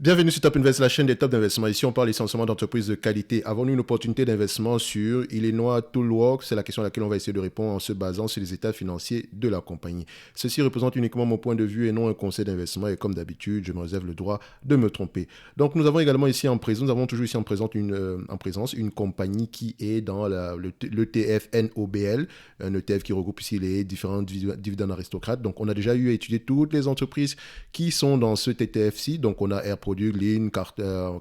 Bienvenue sur Top Invest, la chaîne des top d'investissement. Ici, on parle essentiellement d'entreprises de qualité. Avons-nous une opportunité d'investissement sur Illinois Toolworks? C'est la question à laquelle on va essayer de répondre en se basant sur les états financiers de la compagnie. Ceci représente uniquement mon point de vue et non un conseil d'investissement. Et comme d'habitude, je me réserve le droit de me tromper. Donc, nous avons également ici en présence, nous avons toujours ici en présence une compagnie qui est dans l'ETF NOBL, un ETF qui regroupe ici les différents dividendes aristocrates. Donc, on a déjà eu à étudier toutes les entreprises qui sont dans ce ETF-ci. Donc, on a Air Product, Lean,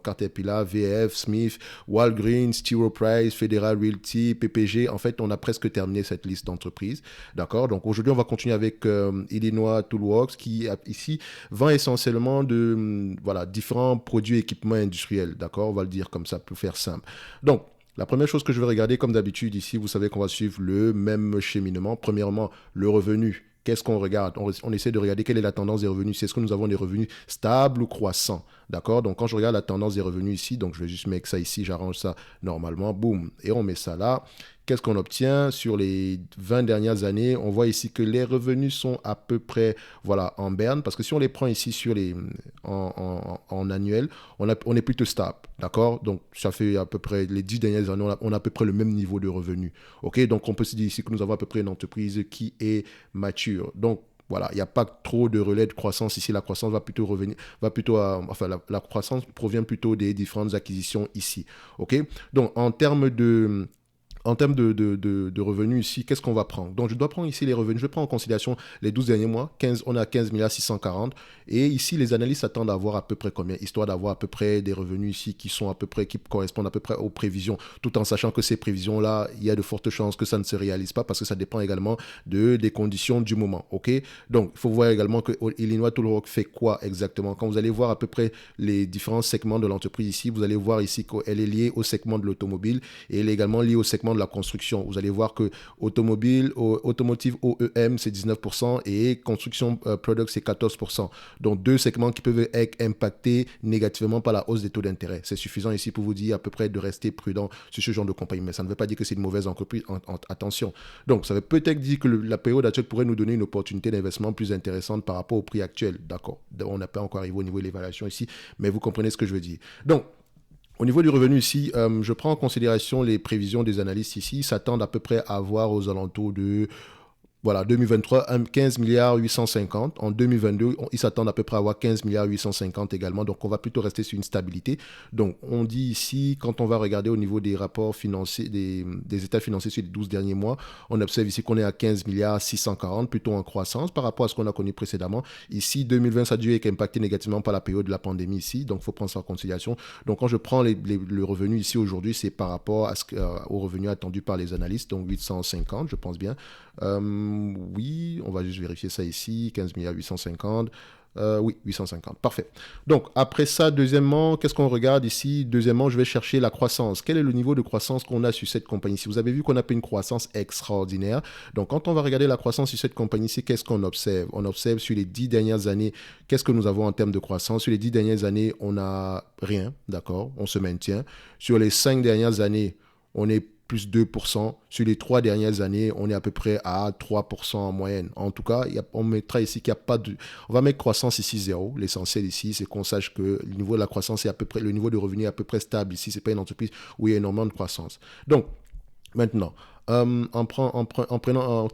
Caterpillar, VF, Smith, Walgreens, T. Rowe Price, Federal Realty, PPG. En fait, on a presque terminé cette liste d'entreprises. D'accord? Donc aujourd'hui, on va continuer avec Illinois Toolworks qui ici vend essentiellement voilà, différents produits et équipements industriels. D'accord? On va le dire comme ça pour faire simple. Donc, la première chose que je vais regarder, comme d'habitude, ici, vous savez qu'on va suivre le même cheminement. Premièrement, le revenu. Qu'est-ce qu'on regarde? On essaie de regarder quelle est la tendance des revenus. Est-ce que nous avons des revenus stables ou croissants? D'accord? Donc, quand je regarde la tendance des revenus ici, donc je vais juste mettre ça ici, j'arrange ça normalement, boum, et on met ça là. Qu'est-ce qu'on obtient sur les 20 dernières années? On voit ici que les revenus sont à peu près voilà, en berne, parce que si on les prend ici sur en annuel, on est plutôt stable. D'accord? Donc, ça fait à peu près les 10 dernières années, on a à peu près le même niveau de revenus. OK? Donc, on peut se dire ici que nous avons à peu près une entreprise qui est mature. Donc, voilà, il n'y a pas trop de relais de croissance ici. La croissance va plutôt revenir, enfin, la croissance provient plutôt des différentes acquisitions ici. OK? Donc, en termes de revenus ici, qu'est-ce qu'on va prendre? Donc, je dois prendre ici les revenus. Je prends en considération les 12 derniers mois. On a 15 milliards 640. Et ici, les analystes s'attendent à avoir à peu près combien? Histoire d'avoir à peu près des revenus ici qui sont à peu près, qui correspondent à peu près aux prévisions, tout en sachant que ces prévisions-là, il y a de fortes chances que ça ne se réalise pas parce que ça dépend également des conditions du moment. OK? Donc, il faut voir également que Illinois Toolworks fait quoi exactement? Quand vous allez voir à peu près les différents segments de l'entreprise ici, vous allez voir ici qu'elle est liée au segment de l'automobile et elle est également liée au segment de la construction. Vous allez voir que automotive OEM, c'est 19% et construction product, c'est 14%. Donc, deux segments qui peuvent être impactés négativement par la hausse des taux d'intérêt. C'est suffisant ici pour vous dire à peu près de rester prudent sur ce genre de compagnie. Mais ça ne veut pas dire que c'est une mauvaise entreprise. Attention. Donc, ça veut peut-être dire que la période actuelle pourrait nous donner une opportunité d'investissement plus intéressante par rapport au prix actuel. D'accord. On n'a pas encore arrivé au niveau de l'évaluation ici, mais vous comprenez ce que je veux dire. Donc, au niveau du revenu ici, je prends en considération les prévisions des analystes ici. Ils s'attendent à peu près à avoir aux alentours de voilà, 2023, 15 milliards 850. En 2022, ils s'attendent à peu près à avoir 15 milliards 850 également. Donc, on va plutôt rester sur une stabilité. Donc, on dit ici, quand on va regarder au niveau des rapports financiers, des états financiers sur les 12 derniers mois, on observe ici qu'on est à 15 milliards 640, plutôt en croissance par rapport à ce qu'on a connu précédemment. Ici, 2020, ça a dû être impacté négativement par la période de la pandémie ici. Donc, il faut prendre ça en considération. Donc, quand je prends le revenu ici aujourd'hui, c'est par rapport au revenu attendu par les analystes. Donc, 850, je pense bien. Oui, on va juste vérifier ça ici, 15 milliards 850. Oui, 850. Parfait. Donc, après ça, deuxièmement, qu'est-ce qu'on regarde ici? Deuxièmement, je vais chercher la croissance. Quel est le niveau de croissance qu'on a sur cette compagnie-ci? Vous avez vu qu'on a fait une croissance extraordinaire. Donc, quand on va regarder la croissance sur cette compagnie-ci, qu'est-ce qu'on observe? On observe sur les 10 dernières années, qu'est-ce que nous avons en termes de croissance? Sur les 10 dernières années, on n'a rien, d'accord? On se maintient. Sur les 5 dernières années, on est plus 2%. Sur les 3 dernières années, on est à peu près à 3% en moyenne. En tout cas, on mettra ici qu'il n'y a pas de... On va mettre croissance ici 0. L'essentiel ici, c'est qu'on sache que le niveau de la croissance est à peu près... Le niveau de revenu est à peu près stable ici. Ce n'est pas une entreprise où il y a énormément de croissance. Donc, maintenant,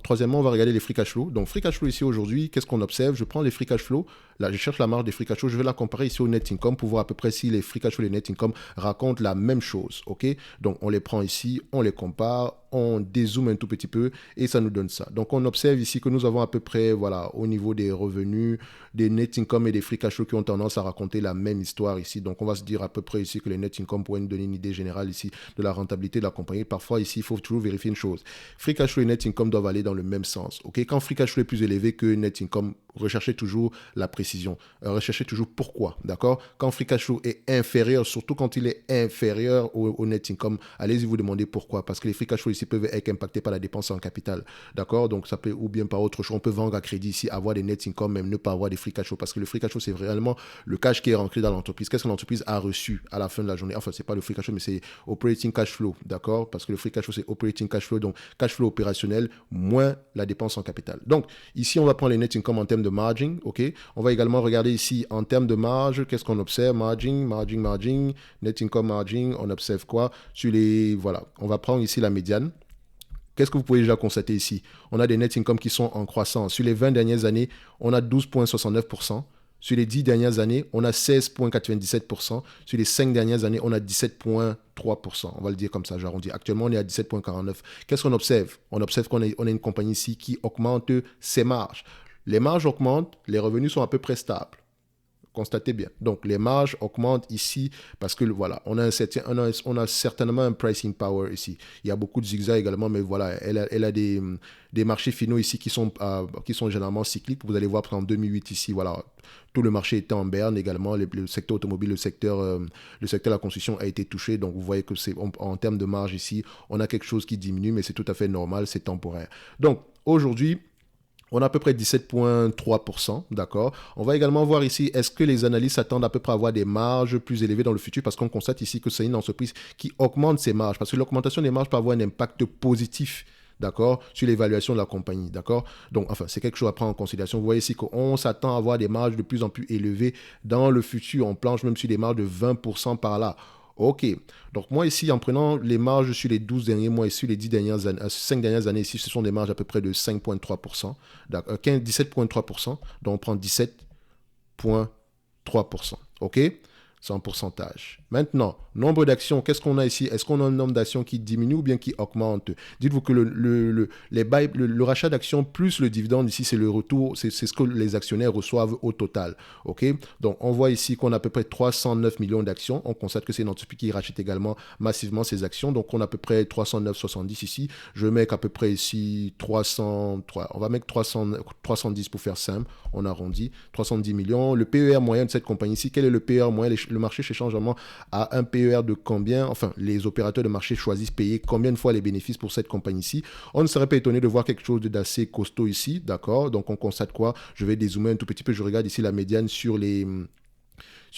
troisièmement, on va regarder les free cash flow. Donc, free cash flow ici aujourd'hui, qu'est-ce qu'on observe? Je prends les free cash flow. Là, je cherche la marge des free cash flow. Je vais la comparer ici au net income pour voir à peu près si les free cash flow et les net income racontent la même chose. OK? Donc, on les prend ici, on les compare, on dézoome un tout petit peu et ça nous donne ça. Donc, on observe ici que nous avons à peu près, voilà, au niveau des revenus, des net income et des free cash flow qui ont tendance à raconter la même histoire ici. Donc, on va se dire à peu près ici que les net income pourraient nous donner une idée générale ici de la rentabilité de la compagnie. Parfois, ici, il faut toujours vérifier une chose. Free cash flow et net income doivent aller dans le même sens. OK? Quand free cash flow est plus élevé que net income, recherchez toujours la précision. Recherchez toujours pourquoi. D'accord? Quand free cash flow est inférieur, surtout quand il est inférieur au net income, allez-y vous demander pourquoi. Parce que les free cash flow ici peuvent être impactés par la dépense en capital. D'accord? Donc, ça peut, ou bien par autre chose. On peut vendre à crédit ici, avoir des net income, même ne pas avoir des free cash flow. Parce que le free cash flow, c'est réellement le cash qui est rentré dans l'entreprise. Qu'est-ce que l'entreprise a reçu à la fin de la journée? Enfin, c'est pas le free cash flow, mais c'est operating cash flow. D'accord? Parce que le free cash flow, c'est operating cash flow flow, donc cash flow opérationnel moins la dépense en capital. Donc, ici, on va prendre les net income en termes de margin, ok? On va également regarder ici en termes de marge, qu'est-ce qu'on observe? Margin, net income margin, on observe quoi? Voilà, on va prendre ici la médiane. Qu'est-ce que vous pouvez déjà constater ici? On a des net income qui sont en croissance. Sur les 20 dernières années, on a 12,69%. Sur les 10 dernières années, on a 16,97%. Sur les 5 dernières années, on a 17,3%. On va le dire comme ça, j'arrondis. Actuellement, on est à 17,49%. Qu'est-ce qu'on observe? On observe qu'on a une compagnie ici qui augmente ses marges. Les marges augmentent, les revenus sont à peu près stables. Constatez bien. Donc, les marges augmentent ici parce que, voilà, on a certainement un pricing power ici. Il y a beaucoup de zigzags également, mais voilà, elle a des marchés finaux ici qui sont généralement cycliques. Vous allez voir, en 2008 ici, voilà, tout le marché était en berne également. Le secteur automobile, le secteur de la construction a été touché. Donc, vous voyez que en termes de marge ici, on a quelque chose qui diminue, mais c'est tout à fait normal, c'est temporaire. Donc, aujourd'hui, on a à peu près 17,3%, d'accord? On va également voir ici, est-ce que les analystes s'attendent à peu près à avoir des marges plus élevées dans le futur? Parce qu'on constate ici que c'est une entreprise qui augmente ses marges. Parce que l'augmentation des marges peut avoir un impact positif, d'accord, sur l'évaluation de la compagnie, d'accord? Donc, enfin, c'est quelque chose à prendre en considération. Vous voyez ici qu'on s'attend à avoir des marges de plus en plus élevées dans le futur. On planche même sur des marges de 20% par là. Ok, donc moi ici, en prenant les marges sur les 12 derniers mois et sur les 5 dernières années ici, ce sont des marges à peu près de 5,3%, 17,3%, donc on prend 17,3%, ok? C'est en pourcentage. Maintenant, nombre d'actions, qu'est-ce qu'on a ici? Est-ce qu'on a un nombre d'actions qui diminue ou bien qui augmente? Dites-vous que le rachat d'actions plus le dividende ici, c'est le retour, c'est ce que les actionnaires reçoivent au total. Ok? Donc, on voit ici qu'on a à peu près 309 millions d'actions. On constate que c'est une entreprise qui rachète également massivement ses actions. Donc, on a à peu près 309,70 ici. Je mets à peu près ici 303. On va mettre 310 pour faire simple. On arrondit. 310 millions. Le PER moyen de cette compagnie ici, quel est le PER moyen? Le marché s'échange vraiment à un PER de combien? Enfin, les opérateurs de marché choisissent payer combien de fois les bénéfices pour cette compagnie-ci. On ne serait pas étonné de voir quelque chose d'assez costaud ici, d'accord? Donc, on constate quoi? Je vais dézoomer un tout petit peu. Je regarde ici la médiane sur les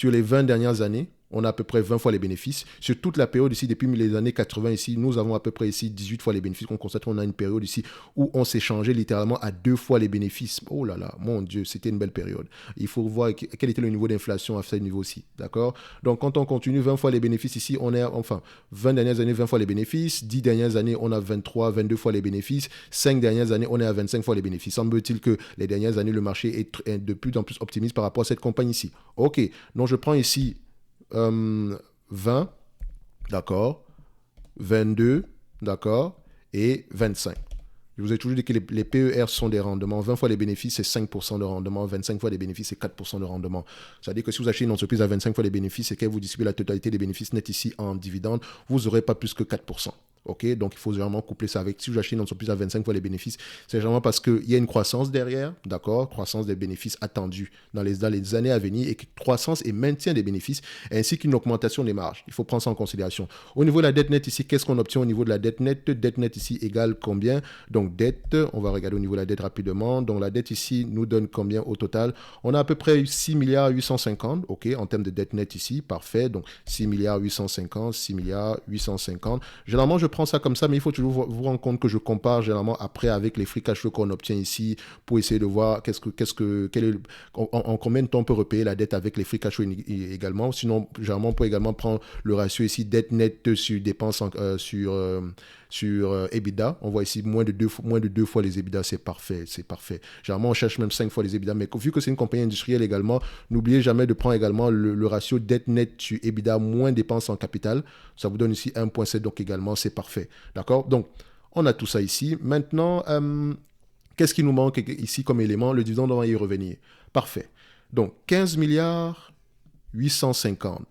20 dernières années. On a à peu près 20 fois les bénéfices. Sur toute la période ici, depuis les années 80 ici, nous avons à peu près ici 18 fois les bénéfices. On constate qu'on a une période ici où on s'est changé littéralement à 2 fois les bénéfices. Oh là là, mon Dieu, c'était une belle période. Il faut voir quel était le niveau d'inflation à ce niveau-ci, d'accord? Donc, quand on continue 20 fois les bénéfices ici, on est, enfin, 20 dernières années, 20 fois les bénéfices. 10 dernières années, on a 23, 22 fois les bénéfices. 5 dernières années, on est à 25 fois les bénéfices. Semble-t-il que les dernières années, le marché est de plus en plus optimiste par rapport à cette compagnie-ci. Ok, donc je prends ici 20, d'accord, 22, d'accord, et 25. Je vous ai toujours dit que les PER sont des rendements. 20 fois les bénéfices, c'est 5% de rendement. 25 fois les bénéfices, c'est 4% de rendement. C'est-à-dire que si vous achetez une entreprise à 25 fois les bénéfices et qu'elle vous distribue la totalité des bénéfices nets ici en dividende, vous n'aurez pas plus que 4%. Ok, donc il faut généralement coupler ça avec. Si vous achetez une entreprise à 25 fois les bénéfices, c'est généralement parce qu'il y a une croissance derrière, d'accord, croissance des bénéfices attendus dans les années à venir et croissance et maintien des bénéfices, ainsi qu'une augmentation des marges. Il faut prendre ça en considération. Au niveau de la dette nette ici, qu'est-ce qu'on obtient au niveau de la dette nette? Dette nette ici égale combien? Donc dette, on va regarder au niveau de la dette rapidement. Donc la dette ici nous donne combien au total? On a à peu près 6 milliards 850, ok, en termes de dette nette ici, parfait. Donc 6 milliards 850, 6 milliards 850. Généralement, je prends ça comme ça, mais il faut toujours vous rendre compte que je compare généralement après avec les free cash flow qu'on obtient ici pour essayer de voir en combien de temps on peut repayer la dette avec les free cash flow également. Sinon, généralement, on peut également prendre le ratio ici dette nette sur dépenses sur EBITDA. On voit ici moins de deux fois les EBITDA, c'est parfait, c'est parfait. Généralement, on cherche même 5 fois les EBITDA, mais vu que c'est une compagnie industrielle également, n'oubliez jamais de prendre également le ratio dette nette sur EBITDA moins dépenses en capital. Ça vous donne ici 1,7, donc également, c'est parfait. D'accord? Donc, on a tout ça ici. Maintenant, qu'est-ce qui nous manque ici comme élément? Le dividende, on va y revenir. Parfait. Donc, 15 milliards 850.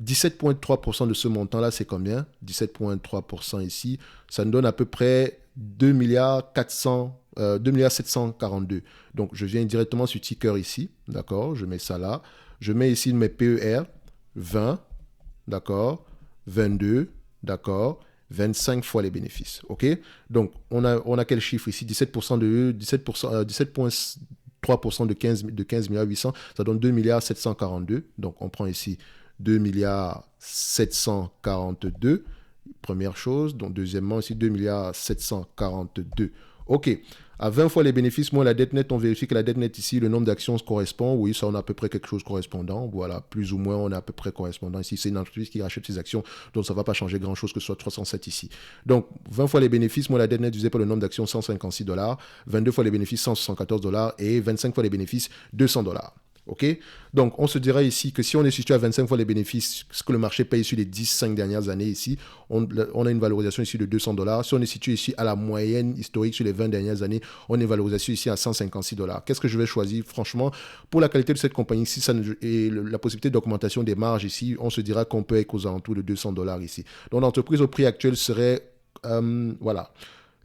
17,3% de ce montant-là, c'est combien? 17,3% ici. Ça nous donne à peu près 2 milliards 742. Donc, je viens directement sur ticker ici. D'accord? Je mets ça là. Je mets ici mes PER. 20. D'accord? 22. D'accord? 25 fois les bénéfices. OK? Donc, on a quel chiffre ici? 17% de 17,3% de 15 milliards 800, ça donne 2 milliards 742. Donc, on prend ici 2 milliards 742. Première chose. Donc, deuxièmement, ici, 2 milliards 742. OK. À 20 fois les bénéfices, moins la dette nette, on vérifie que la dette nette ici, le nombre d'actions correspond. Oui, ça, on a à peu près quelque chose correspondant. Voilà, plus ou moins, on est à peu près correspondant. Ici, c'est une entreprise qui rachète ses actions, donc ça ne va pas changer grand-chose que ce soit 307 ici. Donc, 20 fois les bénéfices, moins la dette nette divisé par le nombre d'actions, 156 $. 22 fois les bénéfices, 174 $. Et 25 fois les bénéfices, 200 $. OK? Donc, on se dirait ici que si on est situé à 25 fois les bénéfices, ce que le marché paye sur les 10-5 dernières années ici, on a une valorisation ici de 200 $. Si on est situé ici à la moyenne historique sur les 20 dernières années, on a une valorisation ici à 156 $. Qu'est-ce que je vais choisir? Franchement, pour la qualité de cette compagnie, si ça et la possibilité d'augmentation des marges ici, on se dira qu'on peut être aux alentours de 200 $ ici. Donc, l'entreprise au prix actuel serait, voilà,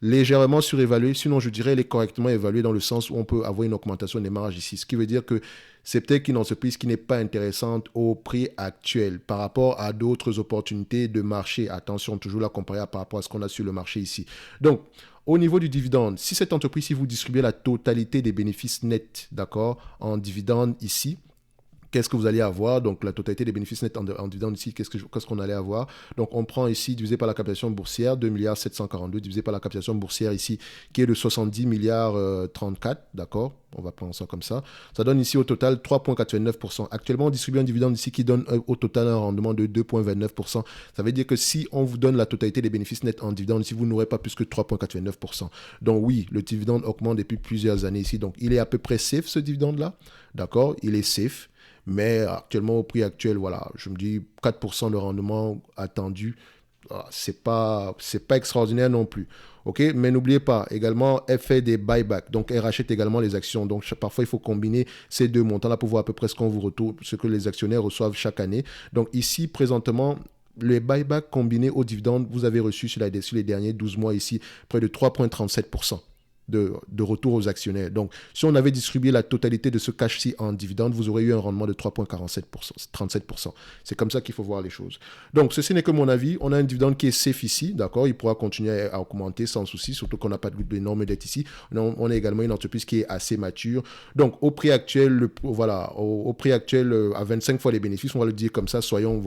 légèrement surévaluée, sinon je dirais elle est correctement évaluée dans le sens où on peut avoir une augmentation des marges ici, ce qui veut dire que c'est peut-être une entreprise qui n'est pas intéressante au prix actuel par rapport à d'autres opportunités de marché. Attention, toujours la comparer par rapport à ce qu'on a sur le marché ici. Donc, au niveau du dividende, si cette entreprise, si vous distribuez la totalité des bénéfices nets, d'accord, en dividende ici, qu'est-ce que vous allez avoir? Donc, la totalité des bénéfices nets en dividende ici, qu'est-ce qu'on allait avoir? Donc, on prend ici, divisé par la capitalisation boursière, 2 milliards 742, divisé par la capitalisation boursière ici, qui est de 70 milliards 34, d'accord? On va prendre ça comme ça. Ça donne ici au total 3,89%. Actuellement, on distribue un dividende ici qui donne au total un rendement de 2,29%. Ça veut dire que si on vous donne la totalité des bénéfices nets en dividende ici, vous n'aurez pas plus que 3,89%. Donc oui, le dividende augmente depuis plusieurs années ici. Donc, il est à peu près safe, ce dividende-là. D'accord? Il est safe. Mais actuellement, au prix actuel, voilà, je me dis 4% de rendement attendu, c'est pas extraordinaire non plus. OK? Mais n'oubliez pas, également, elle fait des buybacks. Donc, elle rachète également les actions. Donc, parfois, il faut combiner ces deux montants-là pour voir à peu près ce qu'on vous retourne, ce que les actionnaires reçoivent chaque année. Donc, ici, présentement, les buybacks combinés aux dividendes, vous avez reçu sur les derniers 12 mois ici près de 3,37%. De retour aux actionnaires. Donc, si on avait distribué la totalité de ce cash-ci en dividende, vous aurez eu un rendement de 3,47%, 37%. C'est comme ça qu'il faut voir les choses. Donc, ceci n'est que mon avis. On a un dividende qui est safe ici, d'accord? Il pourra continuer à augmenter sans souci, surtout qu'on n'a pas d'énormes dettes ici. On a également une entreprise qui est assez mature. Donc, au prix actuel, au prix actuel, à 25 fois les bénéfices, on va le dire comme ça, soyons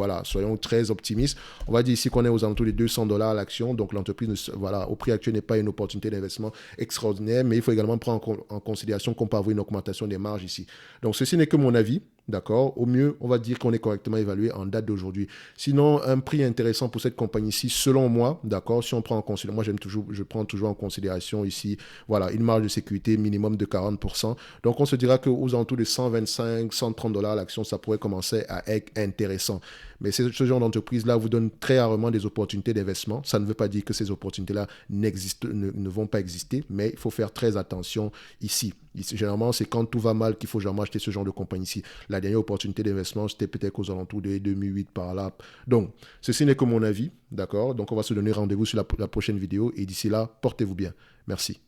très optimistes. On va dire ici qu'on est aux alentours de 200 $ à l'action. Donc, l'entreprise, au prix actuel n'est pas une opportunité d'investissement extraordinaire, mais il faut également prendre en considération qu'on peut avoir une augmentation des marges ici. Donc, ceci n'est que mon avis. D'accord? Au mieux, on va dire qu'on est correctement évalué en date d'aujourd'hui. Sinon, un prix intéressant pour cette compagnie-ci, selon moi, d'accord, si on prend en considération, moi je prends toujours en considération ici, voilà, une marge de sécurité minimum de 40%. Donc, on se dira qu'aux alentours de 125, 130 $ l'action, ça pourrait commencer à être intéressant. Mais ce genre d'entreprise-là vous donne très rarement des opportunités d'investissement. Ça ne veut pas dire que ces opportunités-là ne vont pas exister, mais il faut faire très attention ici. Généralement, c'est quand tout va mal qu'il faut jamais acheter ce genre de compagnie ici. La dernière opportunité d'investissement, c'était peut-être aux alentours de 2008 par là. Donc, ceci n'est que mon avis, d'accord? Donc, on va se donner rendez-vous sur la prochaine vidéo et d'ici là, portez-vous bien. Merci.